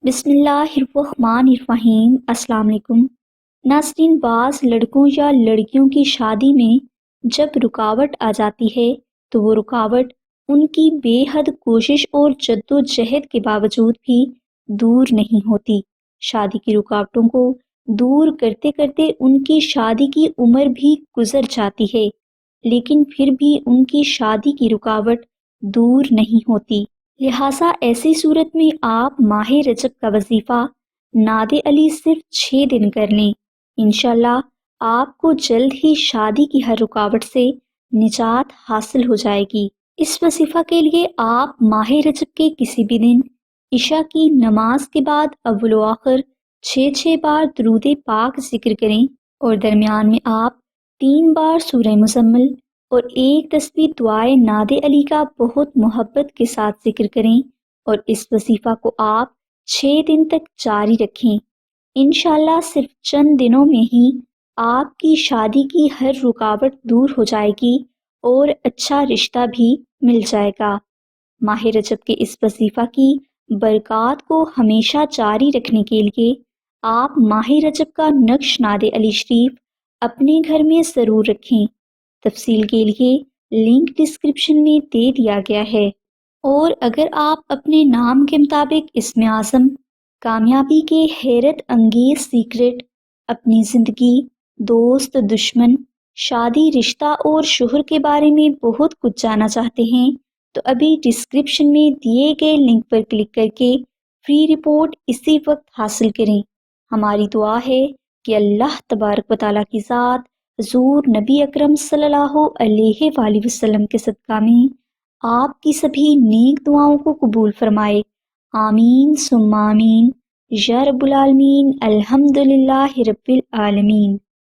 بسم اللہ الرحمن الرحیم۔ السلام علیکم ناظرین، بعض لڑکوں یا لڑکیوں کی شادی میں جب رکاوٹ آ جاتی ہے تو وہ رکاوٹ ان کی بے حد کوشش اور جد و جہد کے باوجود بھی دور نہیں ہوتی۔ شادی کی رکاوٹوں کو دور کرتے کرتے ان کی شادی کی عمر بھی گزر جاتی ہے، لیکن پھر بھی ان کی شادی کی رکاوٹ دور نہیں ہوتی۔ لہٰذا ایسی صورت میں آپ ماہ رجب کا وظیفہ ناد علی صرف 6 دن کر لیں، انشاءاللہ آپ کو جلد ہی شادی کی ہر رکاوٹ سے نجات حاصل ہو جائے گی۔ اس وظیفہ کے لیے آپ ماہ رجب کے کسی بھی دن عشاء کی نماز کے بعد اول و آخر 6 بار درود پاک ذکر کریں، اور درمیان میں آپ 3 بار سورہ مزمل اور 1 تسبیح دعائے ناد علی کا بہت محبت کے ساتھ ذکر کریں، اور اس وظیفہ کو آپ 6 دن تک جاری رکھیں۔ انشاءاللہ صرف چند دنوں میں ہی آپ کی شادی کی ہر رکاوٹ دور ہو جائے گی اور اچھا رشتہ بھی مل جائے گا۔ ماہ رجب کے اس وظیفہ کی برکات کو ہمیشہ جاری رکھنے کے لیے آپ ماہ رجب کا نقش ناد علی شریف اپنے گھر میں ضرور رکھیں۔ تفصیل کے لیے لنک ڈسکرپشن میں دے دیا گیا ہے۔ اور اگر آپ اپنے نام کے مطابق اسم اعظم، کامیابی کے حیرت انگیز سیکرٹ، اپنی زندگی، دوست، دشمن، شادی، رشتہ اور شوہر کے بارے میں بہت کچھ جاننا چاہتے ہیں تو ابھی ڈسکرپشن میں دیے گئے لنک پر کلک کر کے فری رپورٹ اسی وقت حاصل کریں۔ ہماری دعا ہے کہ اللہ تبارک و تعالیٰ کی ذات حضور نبی اکرم صلی اللہ علیہ وآلہ وسلم کے صدقہ میں آپ کی سبھی نیک دعاؤں کو قبول فرمائے۔ آمین ثم آمین یا رب العالمین۔ الحمدللہ رب العالمین۔